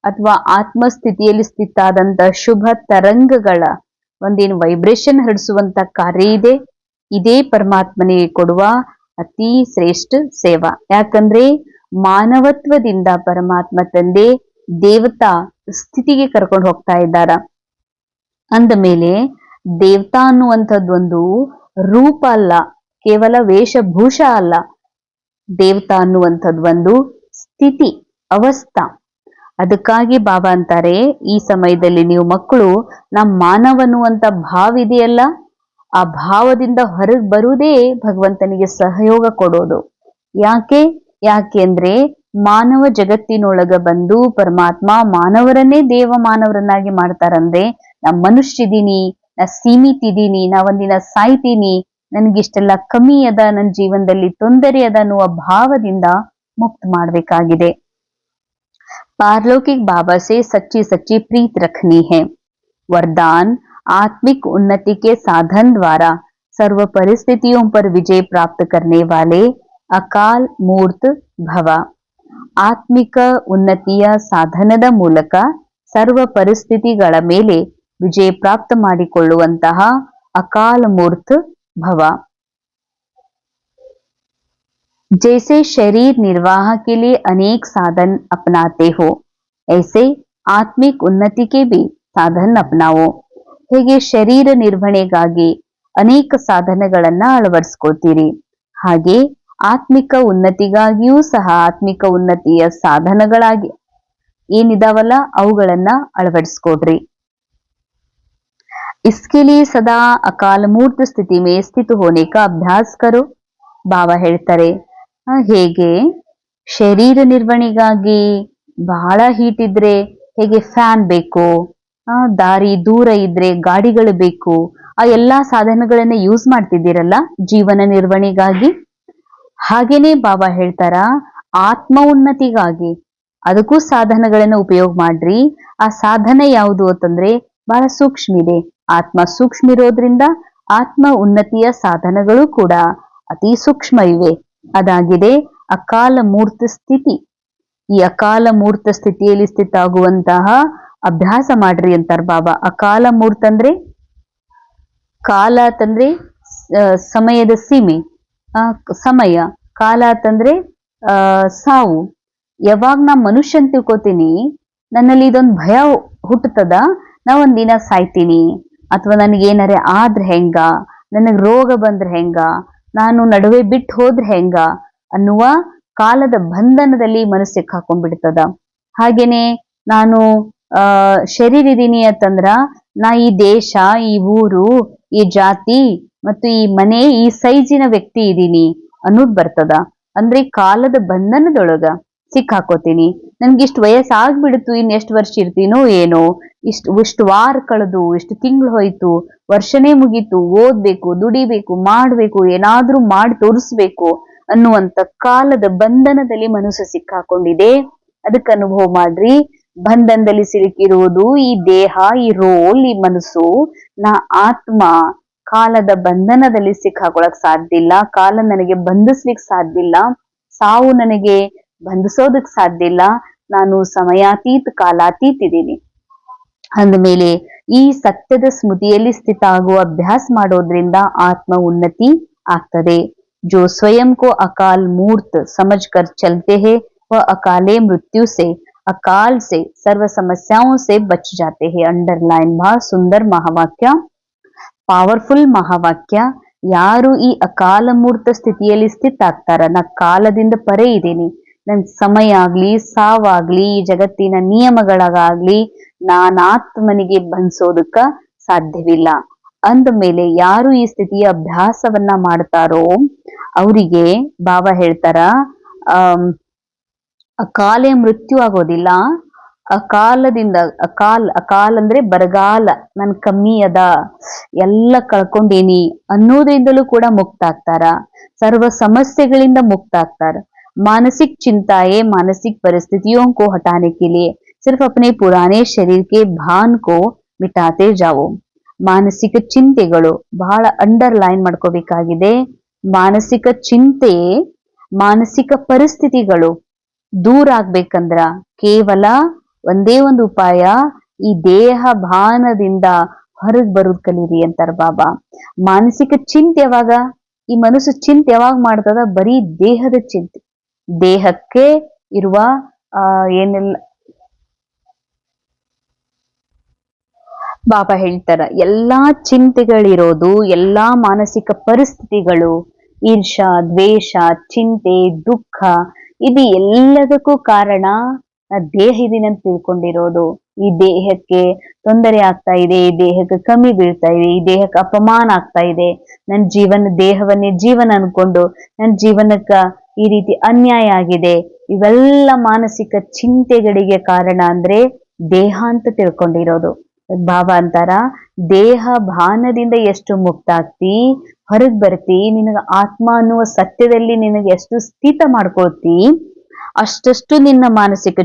ಅಥವಾ ಆತ್ಮಸ್ಥಿತಿಯಲ್ಲಿ ಸ್ಥಿತ ಆದಂತ ಶುಭ ತರಂಗಗಳ ಒಂದೇನು ವೈಬ್ರೇಷನ್ ಹರಡಿಸುವಂತ ಕಾರ್ಯ ಇದೆ. ಇದೇ ಪರಮಾತ್ಮನಿಗೆ ಕೊಡುವ ಅತಿ ಶ್ರೇಷ್ಠ ಸೇವಾ. ಯಾಕಂದ್ರೆ ಮಾನವತ್ವದಿಂದ ಪರಮಾತ್ಮ ತಂದೆ ದೇವತಾ ಸ್ಥಿತಿಗೆ ಕರ್ಕೊಂಡು ಹೋಗ್ತಾ ಇದ್ದಾರ. ಅಂದ ಮೇಲೆ ದೇವತಾ ಅನ್ನುವಂಥದ್ದೊಂದು ರೂಪ ಅಲ್ಲ, ಕೇವಲ ವೇಷಭೂಷ ಅಲ್ಲ. ದೇವತಾ ಅನ್ನುವಂಥದ್ದು ಒಂದು ಸ್ಥಿತಿ, ಅವಸ್ಥಾ. ಅದಕ್ಕಾಗಿ ಬಾಬಾ ಅಂತಾರೆ, ಈ ಸಮಯದಲ್ಲಿ ನೀವು ಮಕ್ಕಳು ನಮ್ಮ ಮಾನವ ಅನ್ನುವಂತ ಭಾವ ಇದೆಯಲ್ಲ, ಆ ಭಾವದಿಂದ ಹೊರಗೆ ಬರುವುದೇ ಭಗವಂತನಿಗೆ ಸಹಯೋಗ ಕೊಡೋದು. ಯಾಕೆ ಅಂದ್ರೆ ಮಾನವ ಜಗತ್ತಿನೊಳಗ ಬಂದು ಪರಮಾತ್ಮ ಮಾನವರನ್ನೇ ದೇವ ಮಾನವರನ್ನಾಗಿ ಮಾಡ್ತಾರಂದ್ರೆ, ನಾ ಮನುಷ್ಯ ಇದೀನಿ, ನಾ ಸೀಮಿತ ಇದೀನಿ, ನಾ ಒಂದಿನ ಸಾಯ್ತೀನಿ, ನನ್ಗಿಷ್ಟೆಲ್ಲ ಕಮ್ಮಿ ಅದ, ನನ್ನ ಜೀವನದಲ್ಲಿ ತೊಂದರೆ ಅದ ಅನ್ನುವ ಭಾವದಿಂದ ಮುಕ್ತ ಮಾಡ್ಬೇಕಾಗಿದೆ. पारलौकिक बाबा से सच्ची सच्ची प्रीत रखनी है। वरदान आत्मिक उन्नति के साधन द्वारा सर्व परिस्थितियों पर विजय प्राप्त करने वाले अकाल मूर्त भव। ಆತ್ಮಿಕ ಉನ್ನತಿಯ ಸಾಧನದ ಮೂಲಕ ಸರ್ವ ಪರಿಸ್ಥಿತಿಗಳ ಮೇಲೆ ವಿಜಯ ಪ್ರಾಪ್ತ ಮಾಡಿಕೊಳ್ಳುವಂತಹ ಅಕಾಲ ಮೂರ್ತ ಭವ. जैसे शरीर निर्वाह के लिए अनेक साधन अपनाते हो, ऐसे आत्मिक उन्नति के भी साधन अपनाओ. ಹೇಗೆ ಶರೀರ ನಿರ್ವಹಣೆಗಾಗಿ ಅನೇಕ ಸಾಧನಗಳನ್ನ ಅಳವಡಿಸ್ಕೊಳ್ತೀರಿ, ಹಾಗೆ ಆತ್ಮಿಕ ಉನ್ನತಿಗಾಗಿಯೂ ಸಹ ಆತ್ಮಿಕ ಉನ್ನತಿಯ ಸಾಧನಗಳಾಗಿ ಏನಿದಾವಲ್ಲ ಅವುಗಳನ್ನ ಅಳವಡಿಸ್ಕೊಡ್ರಿ. इसके लिए सदा अकाल मूर्त स्थिति में स्थित होने का अभ्यास करो. ಬಾಬಾ ಹೇಳ್ತಾರೆ, ಹೇಗೆ ಶರೀರ ನಿರ್ವಹಣೆಗಾಗಿ ಬಹಳ ಹೀಟ್ ಇದ್ರೆ ಹೇಗೆ ಫ್ಯಾನ್ ಬೇಕು, ದಾರಿ ದೂರ ಇದ್ರೆ ಗಾಡಿಗಳು ಬೇಕು, ಆ ಎಲ್ಲಾ ಸಾಧನಗಳನ್ನ ಯೂಸ್ ಮಾಡ್ತಿದ್ದೀರಲ್ಲ ಜೀವನ ನಿರ್ವಹಣೆಗಾಗಿ, ಹಾಗೇನೆ ಬಾಬಾ ಹೇಳ್ತಾರ ಆತ್ಮ ಉನ್ನತಿಗಾಗಿ ಅದಕ್ಕೂ ಸಾಧನಗಳನ್ನ ಉಪಯೋಗ ಮಾಡ್ರಿ. ಆ ಸಾಧನ ಯಾವುದು ಅಂತಂದ್ರೆ ಬಹಳ ಸೂಕ್ಷ್ಮ ಇದೆ. ಆತ್ಮ ಸೂಕ್ಷ್ಮ ಇರೋದ್ರಿಂದ ಆತ್ಮ ಉನ್ನತಿಯ ಸಾಧನಗಳು ಕೂಡ ಅತಿ ಸೂಕ್ಷ್ಮ ಇವೆ. ಅದಾಗಿದೆ ಅಕಾಲ ಮೂರ್ತ ಸ್ಥಿತಿ. ಈ ಅಕಾಲ ಮೂರ್ತ ಸ್ಥಿತಿಯಲ್ಲಿ ಸ್ಥಿತ ಆಗುವಂತಹ ಅಭ್ಯಾಸ ಮಾಡ್ರಿ ಅಂತಾರ ಬಾಬಾ. ಅಕಾಲ ಮೂರ್ತ ಅಂದ್ರೆ ಕಾಲ ಅಂತಂದ್ರೆ ಸಮಯದ ಸೀಮೆ, ಸಮಯ. ಕಾಲ ಅಂತಂದ್ರೆ ಸಾವು. ಯಾವಾಗ ನಾ ಮನುಷ್ಯನ್ ತಿಳ್ಕೊತೀನಿ, ನನ್ನಲ್ಲಿ ಇದೊಂದು ಭಯ ಹುಟ್ಟುತ್ತದ, ನಾ ಒಂದಿನ ಸಾಯ್ತೀನಿ, ಅಥವಾ ನನಗೇನಾರೆ ಆದ್ರೆ ಹೆಂಗ, ನನಗ್ ರೋಗ ಬಂದ್ರೆ ಹೆಂಗ, ನಾನು ನಡುವೆ ಬಿಟ್ಟು ಹೋದ್ರೆ ಹೆಂಗ ಅನ್ನುವ ಕಾಲದ ಬಂಧನದಲ್ಲಿ ಮನಸ್ಸು ಸಿಕ್ಕಾಕೊಂಡ್ಬಿಡ್ತದ. ಹಾಗೇನೆ ನಾನು ಶರೀರ ಇದೀನಿ ಅಂತಂದ್ರ ನಾ ಈ ದೇಶ, ಈ ಊರು, ಈ ಜಾತಿ ಮತ್ತು ಈ ಮನೆ, ಈ ಸೈಜಿನ ವ್ಯಕ್ತಿ ಇದೀನಿ ಅನ್ನೋದು ಬರ್ತದ. ಅಂದ್ರೆ ಕಾಲದ ಬಂಧನದೊಳಗ ಸಿಕ್ಕಾಕೋತೀನಿ. ನನ್ಗಿಷ್ಟು ವಯಸ್ಸಾಗ್ಬಿಡ್ತು, ಇನ್ನೆಷ್ಟು ವರ್ಷ ಇರ್ತೀನೋ ಏನೋ, ಇಷ್ಟು ವಾರ ಕಳೆದು, ಇಷ್ಟು ತಿಂಗಳು ಹೋಯ್ತು, ವರ್ಷನೇ ಮುಗೀತು, ಓದ್ಬೇಕು, ದುಡಿಬೇಕು, ಮಾಡ್ಬೇಕು, ಏನಾದ್ರೂ ಮಾಡಿ ತೋರಿಸ್ಬೇಕು ಅನ್ನುವಂತ ಕಾಲದ ಬಂಧನದಲ್ಲಿ ಮನಸ್ಸು ಸಿಕ್ಕಾಕೊಂಡಿದೆ. ಅದಕ್ಕೆ ಅನುಭವ ಮಾಡ್ರಿ, ಬಂಧನದಲ್ಲಿ ಸಿಲುಕಿರುವುದು ಈ ದೇಹ, ಈ ರೋಲ್, ಈ ಮನಸ್ಸು. ನಾ ಆತ್ಮ ಕಾಲದ ಬಂಧನದಲ್ಲಿ ಸಿಕ್ಕಾಕೊಳಕ್ ಸಾಧ್ಯ ಇಲ್ಲ. ಕಾಲ ನನಗೆ ಬಂಧಿಸ್ಲಿಕ್ಕೆ ಸಾಧ್ಯ ಇಲ್ಲ. ಸಾವು ನನಗೆ ಬಂಧಿಸೋದಕ್ ಸಾಧ್ಯ ಇಲ್ಲ. ನಾನು ಸಮಯಾತೀತ ಕಾಲಾತೀತ ಇದ್ದೀನಿ. ಅಂದಮೇಲೆ ಈ ಸತ್ಯದ ಸ್ಮೃತಿಯಲ್ಲಿ ಸ್ಥಿತ ಆಗುವ ಅಭ್ಯಾಸ ಮಾಡೋದ್ರಿಂದ ಆತ್ಮ ಉನ್ನತಿ ಆಗ್ತದೆ. जो स्वयं को अकाल मूर्त समझकर चलते हैं वह अकाले मृत्यु से, अकाल से, सर्व समस्याओं से बच जाते हैं. अंडरलाइन बहुत सुंदर महावाक्य, ಪವರ್ಫುಲ್ ಮಹಾವಾಕ್ಯ. ಯಾರು ಈ ಅಕಾಲ ಮೂರ್ತ ಸ್ಥಿತಿಯಲ್ಲಿ ಸ್ಥಿತ ಆಗ್ತಾರ, ನಾ ಕಾಲದಿಂದ ಪರೆ ಇದ್ದೀನಿ, ನನ್ ಸಮಯ ಆಗ್ಲಿ, ಸಾವಾಗ್ಲಿ, ಈ ಜಗತ್ತಿನ ನಿಯಮಗಳಾಗ್ಲಿ, ನಾನಾತ್ಮನಿಗೆ ಬಂಧಿಸೋದಕ್ಕ ಸಾಧ್ಯವಿಲ್ಲ. ಅಂದ ಮೇಲೆ ಯಾರು ಈ ಸ್ಥಿತಿಯ ಅಭ್ಯಾಸವನ್ನ ಮಾಡ್ತಾರೋ ಅವರಿಗೆ ಬಾಬಾ ಹೇಳ್ತಾರ ಅಕಾಲೆ ಮೃತ್ಯು ಆಗೋದಿಲ್ಲ. ಅಕಾಲದಿಂದ ಅಕಾಲ್ ಅಂದ್ರೆ ಬರಗಾಲ, ನನ್ ಕಮ್ಮಿ ಅದ, ಎಲ್ಲ ಕಳ್ಕೊಂಡೇನಿ ಅನ್ನೋದ್ರಿಂದಲೂ ಕೂಡ ಮುಕ್ತ ಆಗ್ತಾರ. ಸರ್ವ ಸಮಸ್ಯೆಗಳಿಂದ ಮುಕ್ತ ಆಗ್ತಾರ. मानसिक चिंताएं मानसिक परिस्थितियों को हटाने के लिए सिर्फ अपने पुराने शरीर के भान को मिटाते जाओ. ಮಾನಸಿಕ ಚಿಂತೆಗಳು ಬಹಳ ಅಂಡರ್ಲೈನ್ ಮಾಡ್ಕೋಬೇಕಾಗಿದೆ. ಮಾನಸಿಕ ಚಿಂತೆ, ಮಾನಸಿಕ ಪರಿಸ್ಥಿತಿಗಳು ದೂರ ಆಗ್ಬೇಕಂದ್ರ ಕೇವಲ ಒಂದೇ ಒಂದು ಉಪಾಯ, ಈ ದೇಹ ಭಾನದಿಂದ ಹೊರಗ್ ಬರೋದ್ ಕಲೀರಿ ಅಂತಾರ ಬಾಬಾ. ಮಾನಸಿಕ ಚಿಂತೆ ಯಾವಾಗ, ಈ ಮನಸ್ಸು ಚಿಂತೆ ಯಾವಾಗ ಮಾಡ್ತದ, ಬರೀ ದೇಹದ ಚಿಂತೆ, ದೇಹಕ್ಕೆ ಇರುವ ಏನೆಲ್ಲ ಬಾಬಾ ಹೇಳ್ತಾರ, ಎಲ್ಲಾ ಚಿಂತೆಗಳಿರೋದು, ಎಲ್ಲಾ ಮಾನಸಿಕ ಪರಿಸ್ಥಿತಿಗಳು, ಈರ್ಷಾ, ದ್ವೇಷ, ಚಿಂತೆ, ದುಃಖ, ಇದು ಎಲ್ಲದಕ್ಕೂ ಕಾರಣ ದೇಹ ಇದೀನಂತ ತಿಳ್ಕೊಂಡಿರೋದು. ಈ ದೇಹಕ್ಕೆ ತೊಂದರೆ ಆಗ್ತಾ ಇದೆ, ಈ ದೇಹಕ್ಕೆ ಕಮ್ಮಿ ಬೀಳ್ತಾ ಇದೆ, ಈ ದೇಹಕ್ಕೆ ಅಪಮಾನ ಆಗ್ತಾ ಇದೆ, ನನ್ನ ದೇಹವನ್ನೇ ಜೀವನ ಅನ್ಕೊಂಡು ನನ್ನ ಜೀವನಕ್ಕ ಈ ರೀತಿ ಅನ್ಯಾಯ ಆಗಿದೆ. ಇವೆಲ್ಲ ಮಾನಸಿಕ ಚಿಂತೆಗಳಿಗೆ ಕಾರಣ ಅಂದ್ರೆ ದೇಹ ಅಂತ ತಿಳ್ಕೊಂಡಿರೋದು. ಬಾಬಾ ಅಂತಾರ, ದೇಹ ಭಾನದಿಂದ ಎಷ್ಟು ಮುಕ್ತ ಆಗ್ತಿ, ಹೊರಗ್ ಬರ್ತಿ, ನಿನಗ ಆತ್ಮ ಅನ್ನುವ ಸತ್ಯದಲ್ಲಿ ನಿನಗೆ ಎಷ್ಟು ಸ್ಥಿತ ಮಾಡ್ಕೊಳ್ತಿ, ಅಷ್ಟಷ್ಟು ನಿನ್ನ ಮಾನಸಿಕ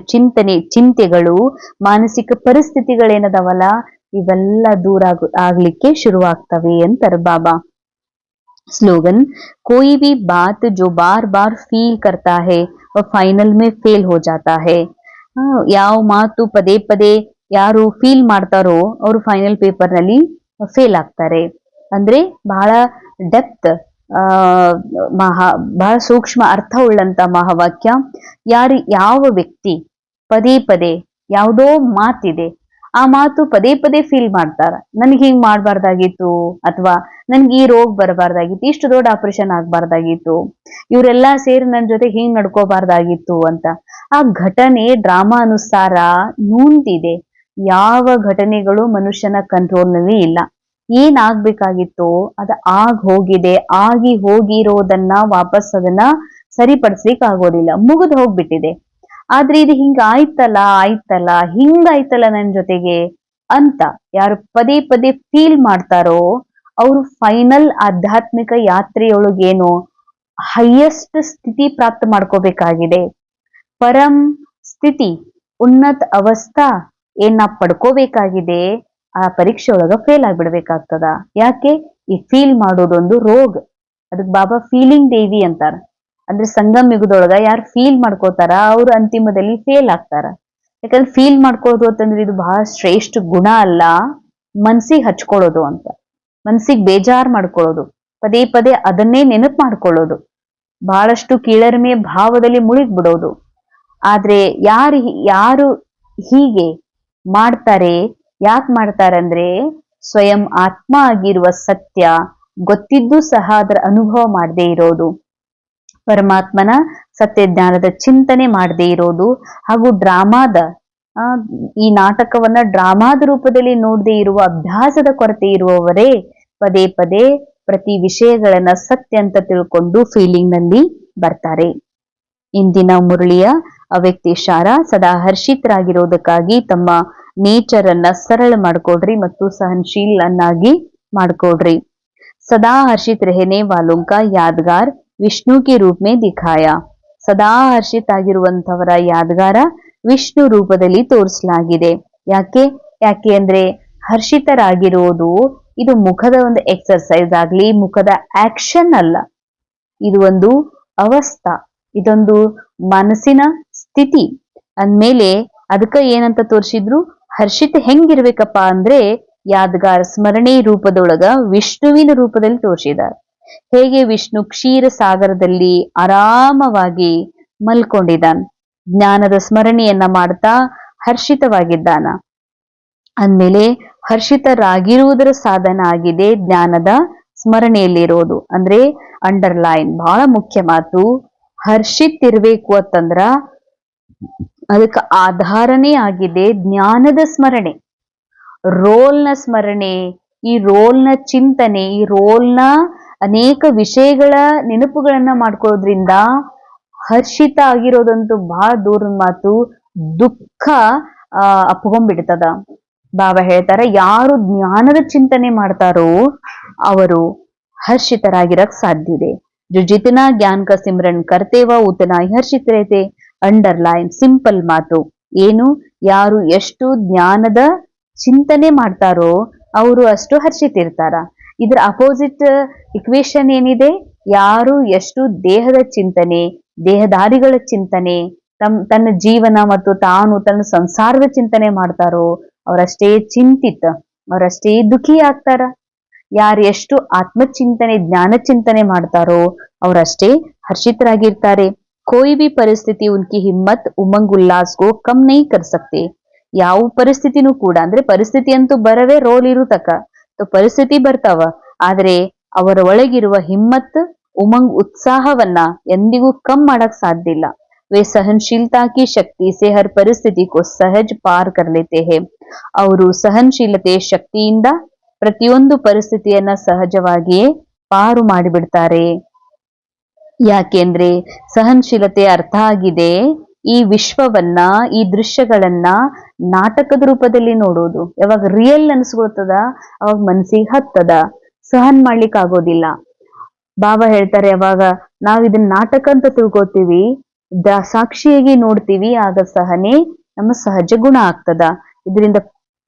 ಚಿಂತೆಗಳು, ಮಾನಸಿಕ ಪರಿಸ್ಥಿತಿಗಳೇನದವಲ್ಲ ಇವೆಲ್ಲ ದೂರ ಆಗ್ಲಿಕ್ಕೆ ಶುರುವಾಗ್ತವೆ ಅಂತಾರ ಬಾಬಾ. स्लोगन, कोई भी बात जो बार बार फील करता है वह फाइनल में फेल हो जाता है. ಯಾವ ಮಾತು ಪದೇ ಪದೇ ಯಾರು ಫೀಲ್ ಮಾಡ್ತಾರೋ ಅವರು ಫೈನಲ್ ಪೇಪರ್ ನಲ್ಲಿ ಫೇಲ್ ಆಗ್ತಾರೆ. ಅಂದ್ರೆ ಬಹಳ ಡೆಪ್ತ್, ಬಹಳ ಸೂಕ್ಷ್ಮ ಅರ್ಥ ಉಳ್ಳಂತ ಮಹಾವಾಕ್ಯ. ಯಾವ ವ್ಯಕ್ತಿ ಪದೇ ಪದೇ ಯಾವುದೋ ಮಾತಿದೆ, ಆ ಮಾತು ಪದೇ ಪದೇ ಫೀಲ್ ಮಾಡ್ತಾರ, ನನ್ಗೆ ಹಿಂಗ್ ಮಾಡ್ಬಾರ್ದಾಗಿತ್ತು, ಅಥವಾ ನನ್ಗೆ ಈ ರೋಗ ಬರಬಾರ್ದಾಗಿತ್ತು, ಇಷ್ಟು ದೊಡ್ಡ ಆಪರೇಷನ್ ಆಗ್ಬಾರ್ದಾಗಿತ್ತು, ಇವರೆಲ್ಲಾ ಸೇರಿ ನನ್ ಜೊತೆ ಹಿಂಗ್ ನಡ್ಕೋಬಾರ್ದಾಗಿತ್ತು ಅಂತ. ಆ ಘಟನೆ ಡ್ರಾಮಾ ಅನುಸಾರ ನೂಂತಿದೆ. ಯಾವ ಘಟನೆಗಳು ಮನುಷ್ಯನ ಕಂಟ್ರೋಲ್ ನಲ್ಲಿ ಇಲ್ಲ. ಏನ್ ಆಗ್ಬೇಕಾಗಿತ್ತು ಅದು ಹೋಗಿದೆ. ಆಗಿ ಹೋಗಿರೋದನ್ನ ವಾಪಸ್ ಅದನ್ನ ಸರಿಪಡಿಸ್ಲಿಕ್ಕೆ ಆಗೋದಿಲ್ಲ, ಮುಗಿದು ಹೋಗ್ಬಿಟ್ಟಿದೆ. ಆದ್ರೆ ಇದು ಆಯ್ತಲ್ಲ ಹಿಂಗಾಯ್ತಲ್ಲ ನನ್ ಜೊತೆಗೆ ಅಂತ ಯಾರು ಪದೇ ಪದೇ ಫೀಲ್ ಮಾಡ್ತಾರೋ ಅವರು ಫೈನಲ್ ಆಧ್ಯಾತ್ಮಿಕ ಯಾತ್ರೆಯೊಳಗೇನು ಹೈಯೆಸ್ಟ್ ಸ್ಥಿತಿ ಪ್ರಾಪ್ತ ಮಾಡ್ಕೋಬೇಕಾಗಿದೆ. ಪರಂ ಸ್ಥಿತಿ, ಉನ್ನತ ಅವಸ್ಥಾ ಏನ್ ಪಡ್ಕೋಬೇಕಾಗಿದೆ, ಆ ಪರೀಕ್ಷೆ ಒಳಗ ಫೇಲ್ ಆಗ್ಬಿಡ್ಬೇಕಾಗ್ತದ. ಯಾಕೆ? ಈ ಫೀಲ್ ಮಾಡೋದೊಂದು ರೋಗ. ಅದಕ್ ಬಾಬಾ ಫೀಲಿಂಗ್ ದೇವಿ ಅಂತಾರ. ಅಂದ್ರೆ ಸಂಗಮ್ ಯುಗದೊಳಗ ಯಾರು ಫೀಲ್ ಮಾಡ್ಕೋತಾರ ಅವ್ರು ಅಂತಿಮದಲ್ಲಿ ಫೇಲ್ ಆಗ್ತಾರ. ಯಾಕಂದ್ರೆ ಫೀಲ್ ಮಾಡ್ಕೊಳ್ಳೋದು ಅಂತಂದ್ರೆ ಇದು ಬಹಳ ಶ್ರೇಷ್ಠ ಗುಣ ಅಲ್ಲ, ಮನ್ಸಿಗೆ ಹಚ್ಕೊಳ್ಳೋದು ಅಂತ. ಮನ್ಸಿಗೆ ಬೇಜಾರ್ ಮಾಡ್ಕೊಳ್ಳೋದು, ಪದೇ ಪದೇ ಅದನ್ನೇ ನೆನಪು ಮಾಡ್ಕೊಳ್ಳೋದು, ಬಹಳಷ್ಟು ಕೀಳರಿಮೆಯ ಭಾವದಲ್ಲಿ ಮುಳುಗಿ ಬಿಡೋದು. ಆದ್ರೆ ಯಾರು ಹೀಗೆ ಮಾಡ್ತಾರೆ, ಯಾಕೆ ಮಾಡ್ತಾರಂದ್ರೆ ಸ್ವಯಂ ಆತ್ಮ ಆಗಿರುವ ಸತ್ಯ ಗೊತ್ತಿದ್ದು ಸಹ ಅದರ ಅನುಭವ ಮಾಡದೇ ಇರೋದು, ಪರಮಾತ್ಮನ ಸತ್ಯ ಜ್ಞಾನದ ಚಿಂತನೆ ಮಾಡದೇ ಇರೋದು, ಹಾಗೂ ಈ ನಾಟಕವನ್ನ ಡ್ರಾಮಾದ ರೂಪದಲ್ಲಿ ನೋಡದೇ ಇರುವ ಅಭ್ಯಾಸದ ಕೊರತೆ ಇರುವವರೇ ಪದೇ ಪದೇ ಪ್ರತಿ ವಿಷಯಗಳನ್ನ ಸತ್ಯ ಅಂತ ತಿಳ್ಕೊಂಡು ಫೀಲಿಂಗ್ ನಲ್ಲಿ ಬರ್ತಾರೆ. ಇಂದಿನ ಮುರಳಿಯ ಅವ್ಯಕ್ತಿ ಶಾರ, ಸದಾ ಹರ್ಷಿತರಾಗಿರೋದಕ್ಕಾಗಿ ತಮ್ಮ ನೇಚರ್ ಅನ್ನ ಸರಳ ಮಾಡ್ಕೊಡ್ರಿ ಮತ್ತು ಸಹನಶೀಲನ್ನಾಗಿ ಮಾಡ್ಕೊಡ್ರಿ. ಸದಾ ಹರ್ಷಿತ್ ರೆಹನೆ ವಾಲೋಂ ಕಾ ಯಾದಗಾರ್ ವಿಷ್ಣು ಕೆ ರೂಪ ಮೇ ದಿಖಾಯಾ. ಸದಾ ಹರ್ಷಿತ್ ಆಗಿರುವಂತವರ ಯಾದಗಾರ ವಿಷ್ಣು ರೂಪದಲ್ಲಿ ತೋರಿಸಲಾಗಿದೆ. ಯಾಕೆ ಅಂದ್ರೆ ಹರ್ಷಿತರಾಗಿರೋದು ಇದು ಮುಖದ ಒಂದು ಎಕ್ಸರ್ಸೈಸ್ ಆಗ್ಲಿ, ಮುಖದ ಆಕ್ಷನ್ ಅಲ್ಲ, ಇದು ಒಂದು ಅವಸ್ಥಾ, ಇದೊಂದು ಮನಸ್ಸಿನ ಸ್ಥಿತಿ ಅಂದ್ಮೇಲೆ ಅದಕ್ಕ ಏನಂತ ತೋರಿಸಿದ್ರು, ಹರ್ಷಿತ ಹೆಂಗಿರ್ಬೇಕಪ್ಪ ಅಂದ್ರೆ ಯಾದಗಾರ್ ಸ್ಮರಣೆ ರೂಪದೊಳಗ ವಿಷ್ಣುವಿನ ರೂಪದಲ್ಲಿ ತೋರಿಸಿದ್ದಾರೆ. ಹೇಗೆ ವಿಷ್ಣು ಕ್ಷೀರ ಸಾಗರದಲ್ಲಿ ಆರಾಮವಾಗಿ ಮಲ್ಕೊಂಡಿದ್ದಾನ, ಜ್ಞಾನದ ಸ್ಮರಣೆಯನ್ನ ಮಾಡ್ತಾ ಹರ್ಷಿತವಾಗಿದ್ದಾನ. ಅಂದ್ಮೇಲೆ ಹರ್ಷಿತರಾಗಿರುವುದರ ಸಾಧನ ಆಗಿದೆ ಜ್ಞಾನದ ಸ್ಮರಣೆಯಲ್ಲಿರೋದು. ಅಂದ್ರೆ ಅಂಡರ್ಲೈನ್ ಬಹಳ ಮುಖ್ಯ ಮಾತು, ಹರ್ಷಿತ್ ಇರ್ಬೇಕು ಅಂತಂದ್ರ ಅದಕ್ಕೆ ಆಧಾರನೇ ಆಗಿದೆ ಜ್ಞಾನದ ಸ್ಮರಣೆ, ರೋಲ್ನ ಸ್ಮರಣೆ, ಈ ರೋಲ್ನ ಚಿಂತನೆ, ಈ ರೋಲ್ನ ಅನೇಕ ವಿಷಯಗಳ ನೆನಪುಗಳನ್ನ ಮಾಡ್ಕೊಳ್ಳೋದ್ರಿಂದ ಹರ್ಷಿತ ಆಗಿರೋದಂತೂ ಬಹಳ ದೂರದ ಮಾತು, ದುಃಖ ಅಪ್ಕೊಂಡ್ಬಿಡ್ತದ. ಬಾಬಾ ಹೇಳ್ತಾರೆ, ಯಾರು ಜ್ಞಾನದ ಚಿಂತನೆ ಮಾಡ್ತಾರೋ ಅವರು ಹರ್ಷಿತರಾಗಿರಕ್ ಸಾಧ್ಯ ಇದೆ. जो जितना ज्ञान का सिमरन करते ವ उतना ही हर्षित रहते. ಅಂಡರ್ಲೈನ್ ಸಿಂಪಲ್ ಮಾತು ಏನು, ಯಾರು ಎಷ್ಟು ಜ್ಞಾನದ ಚಿಂತನೆ ಮಾಡ್ತಾರೋ ಅವರು ಅಷ್ಟು ಹರ್ಷಿತಿರ್ತಾರ. ಇದರ ಅಪೋಸಿಟ್ ಇಕ್ವೇಶನ್ ಏನಿದೆ, ಯಾರು ಎಷ್ಟು ದೇಹದ ಚಿಂತನೆ, ದೇಹದಾರಿಗಳ ಚಿಂತನೆ, ತನ್ನ ಜೀವನ ಮತ್ತು ತಾನು ತನ್ನ ಸಂಸಾರದ ಚಿಂತನೆ ಮಾಡ್ತಾರೋ ಅವರಷ್ಟೇ ಚಿಂತಿತ, ಅವರಷ್ಟೇ ದುಃಖಿ ಆಗ್ತಾರ. ಯಾರು ಎಷ್ಟು ಆತ್ಮಚಿಂತನೆ ಜ್ಞಾನ ಚಿಂತನೆ ಮಾಡ್ತಾರೋ ಅವರಷ್ಟೇ ಹರ್ಷಿತರಾಗಿರ್ತಾರೆ. कोई भी ಪರಿಸ್ಥಿತಿ ಉನ್ಕಿ ಹಿಮ್ಮತ್ ಉಮಂಗ್ ಉಲ್ಲಾಸ್ ಕೋ ಕಮ್ ನಹೀ ಕರ್ ಸಕ್ತೆ. ಯಾವ ಪರಿಸ್ಥಿತಿನೂ ಕೂಡ, ಅಂದ್ರೆ ಪರಿಸ್ಥಿತಿ ಅಂತೂ ಬರವೇ, ರೋಲ್ ಇರುತಕ ಪರಿಸ್ಥಿತಿ ಬರ್ತಾವ, ಆದ್ರೆ ಅವರ ಒಳಗಿರುವ ಹಿಮ್ಮತ್ ಉಮಂಗ್ ಉತ್ಸಾಹವನ್ನ ಎಂದಿಗೂ ಕಮ್ ಮಾಡಕ್ ಸಾಧ್ಯ ಇಲ್ಲ. वे सहनशीलता की शक्ति से हर परिस्थिति को सहज पार कर लेते हैं. ಅವರು ಸಹನಶೀಲತೆ ಶಕ್ತಿಯಿಂದ ಪ್ರತಿಯೊಂದು ಪರಿಸ್ಥಿತಿಯನ್ನ ಸಹಜವಾಗಿಯೇ ಪಾರು ಮಾಡಿಬಿಡ್ತಾರೆ. ಯಾಕೆಂದ್ರೆ ಸಹನಶೀಲತೆ ಅರ್ಥ ಆಗಿದೆ ಈ ವಿಶ್ವವನ್ನ, ಈ ದೃಶ್ಯಗಳನ್ನ ನಾಟಕದ ರೂಪದಲ್ಲಿ ನೋಡೋದು. ಯಾವಾಗ ರಿಯಲ್ ಅನ್ಸ್ಕೊಳ್ತದ ಅವಾಗ ಮನ್ಸಿಗೆ ಹತ್ತದ, ಸಹನ್ ಮಾಡ್ಲಿಕ್ಕೆ ಆಗೋದಿಲ್ಲ. ಬಾಬಾ ಹೇಳ್ತಾರೆ, ಯಾವಾಗ ನಾವ್ ಇದನ್ನ ನಾಟಕ ಅಂತ ತಿಳ್ಕೊತೀವಿ, ಸಾಕ್ಷಿಯಾಗಿ ನೋಡ್ತೀವಿ, ಆಗ ಸಹನೆ ನಮ್ಮ ಸಹಜ ಗುಣ ಆಗ್ತದ. ಇದರಿಂದ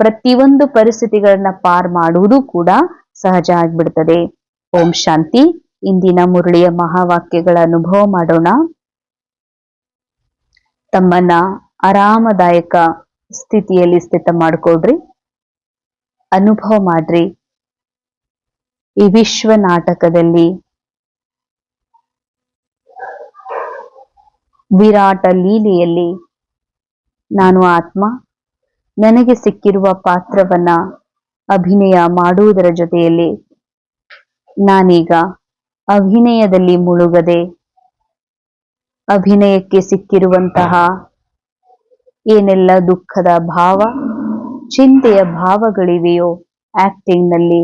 ಪ್ರತಿಯೊಂದು ಪರಿಸ್ಥಿತಿಗಳನ್ನ ಪಾರ್ ಮಾಡುವುದು ಕೂಡ ಸಹಜ ಆಗ್ಬಿಡ್ತದೆ. ಓಂ ಶಾಂತಿ. ಇಂದಿನ ಮುರಳಿಯ ಮಹಾವಾಕ್ಯಗಳ ಅನುಭವ ಮಾಡೋಣ. ತಮ್ಮನ್ನ ಆರಾಮದಾಯಕ ಸ್ಥಿತಿಯಲ್ಲಿ ಸ್ಥಿತ ಮಾಡ್ಕೊಡ್ರಿ, ಅನುಭವ ಮಾಡ್ರಿ. ಈ ವಿಶ್ವ ನಾಟಕದಲ್ಲಿ ವಿರಾಟ ಲೀಲೆಯಲ್ಲಿ ನಾನು ಆತ್ಮ, ನನಗೆ ಸಿಕ್ಕಿರುವ ಪಾತ್ರವನ್ನ ಅಭಿನಯ ಮಾಡುವುದರ ಜೊತೆಯಲ್ಲಿ ನಾನೀಗ ಅಭಿನಯದಲ್ಲಿ ಮುಳುಗದೆ ಅಭಿನಯಕ್ಕೆ ಸಿಕ್ಕಿರುವಂತಹ ಏನೆಲ್ಲ ದುಃಖದ ಭಾವ, ಚಿಂತೆಯ ಭಾವಗಳಿವೆಯೋ ಆಕ್ಟಿಂಗ್ ನಲ್ಲಿ,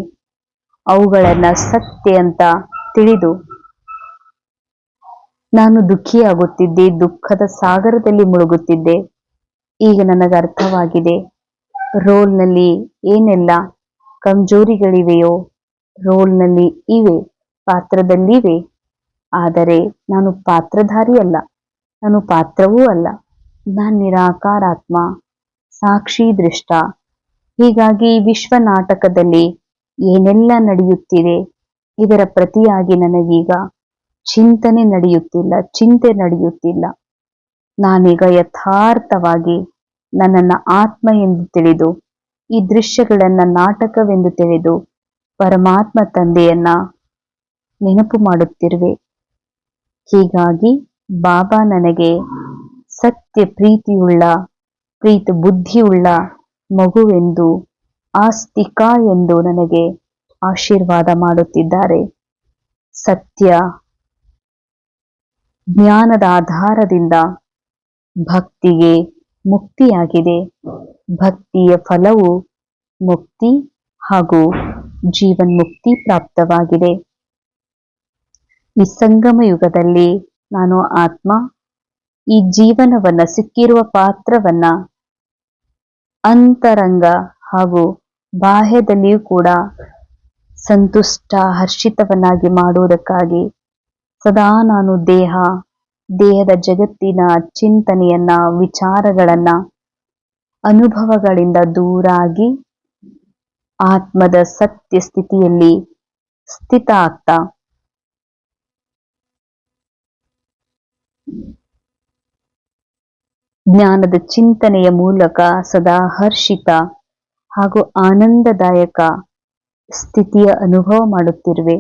ಅವುಗಳನ್ನ ಸತ್ಯ ಅಂತ ತಿಳಿದು ನಾನು ದುಃಖಿಯಾಗುತ್ತಿದ್ದೆ, ದುಃಖದ ಸಾಗರದಲ್ಲಿ ಮುಳುಗುತ್ತಿದ್ದೆ. ಈಗ ನನಗೆ ಅರ್ಥವಾಗಿದೆ ರೋಲ್ನಲ್ಲಿ ಏನೆಲ್ಲ ಕಮಜೋರಿಗಳಿವೆಯೋ ರೋಲ್ನಲ್ಲಿ ಇವೆ, ಪಾತ್ರದಲ್ಲಿವೆ. ಆದರೆ ನಾನು ಪಾತ್ರಧಾರಿ ಅಲ್ಲ, ನಾನು ಪಾತ್ರವೂ ಅಲ್ಲ, ನಾನು ನಿರಾಕಾರಾತ್ಮ, ಸಾಕ್ಷಿ ದೃಷ್ಟ. ಹೀಗಾಗಿ ವಿಶ್ವ ನಾಟಕದಲ್ಲಿ ಏನೆಲ್ಲ ನಡೆಯುತ್ತಿದೆ ಇದರ ಪ್ರತಿಯಾಗಿ ನನಗೀಗ ಚಿಂತನೆ ನಡೆಯುತ್ತಿಲ್ಲ, ಚಿಂತೆ ನಡೆಯುತ್ತಿಲ್ಲ. ನಾನೀಗ ಯಥಾರ್ಥವಾಗಿ ನನ್ನನ್ನ ಆತ್ಮ ಎಂದು ತಿಳಿದು, ಈ ದೃಶ್ಯಗಳನ್ನ ನಾಟಕವೆಂದು ತಿಳಿದು ಪರಮಾತ್ಮ ತಂದೆಯನ್ನ ನೆನಪು ಮಾಡುತ್ತಿರುವೆ. ಹೀಗಾಗಿ ಬಾಬಾ ನನಗೆ ಸತ್ಯ ಪ್ರೀತಿಯುಳ್ಳ, ಪ್ರೀತಿ ಬುದ್ಧಿಯುಳ್ಳ ಮಗುವೆಂದು, ಆಸ್ತಿಕ ಎಂದು ನನಗೆ ಆಶೀರ್ವಾದ ಮಾಡುತ್ತಿದ್ದಾರೆ. ಸತ್ಯ ಜ್ಞಾನದ ಆಧಾರದಿಂದ ಭಕ್ತಿಗೆ ಮುಕ್ತಿಯಾಗಿದೆ. ಭಕ್ತಿಯ ಫಲವು ಮುಕ್ತಿ ಹಾಗೂ ಜೀವನ್ಮುಕ್ತಿ ಪ್ರಾಪ್ತವಾಗಿದೆ. ಈ ಸಂಗಮ ಯುಗದಲ್ಲಿ ನಾನು ಆತ್ಮ ಈ ಜೀವನವನ್ನ, ಸಿಕ್ಕಿರುವ ಪಾತ್ರವನ್ನ ಅಂತರಂಗ ಹಾಗೂ ಬಾಹ್ಯದಲ್ಲಿಯೂ ಕೂಡ ಸಂತುಷ್ಟ, ಹರ್ಷಿತವನ್ನಾಗಿ ಮಾಡುವುದಕ್ಕಾಗಿ ಸದಾ ನಾನು ದೇಹದ ಜಗತ್ತಿನ ಚಿಂತನೆಯನ್ನ, ವಿಚಾರಗಳನ್ನ, ಅನುಭವಗಳಿಂದ ದೂರಾಗಿ ಆತ್ಮದ ಸತ್ಯ ಸ್ಥಿತಿಯಲ್ಲಿ ಸ್ಥಿತ ಆಗ್ತಾ ಜ್ಞಾನದ ಚಿಂತನೆಯ ಮೂಲಕ ಸದಾ ಹರ್ಷಿತ ಹಾಗೂ ಆನಂದದಾಯಕ ಸ್ಥಿತಿಯ ಅನುಭವ ಮಾಡುತ್ತಿರುವೆ.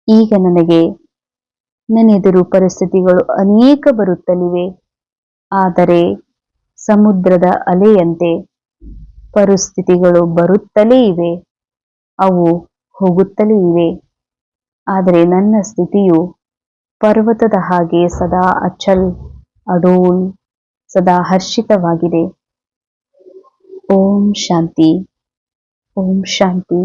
ಈಗ ನನಗೆ ನನ್ನೆದುರು ಪರಿಸ್ಥಿತಿಗಳು ಅನೇಕ ಬರುತ್ತಲಿವೆ, ಆದರೆ ಸಮುದ್ರದ ಅಲೆಯಂತೆ ಪರಿಸ್ಥಿತಿಗಳು ಬರುತ್ತಲೇ ಇವೆ, ಅವು ಹೋಗುತ್ತಲೇ ಇವೆ. ಆದರೆ ನನ್ನ ಸ್ಥಿತಿಯು ಪರ್ವತದ ಹಾಗೆ ಸದಾ ಅಚಲ್, ಅಡೋಲ್, ಸದಾ ಹರ್ಷಿತವಾಗಿದೆ. ಓಂ ಶಾಂತಿ. ಓಂ ಶಾಂತಿ.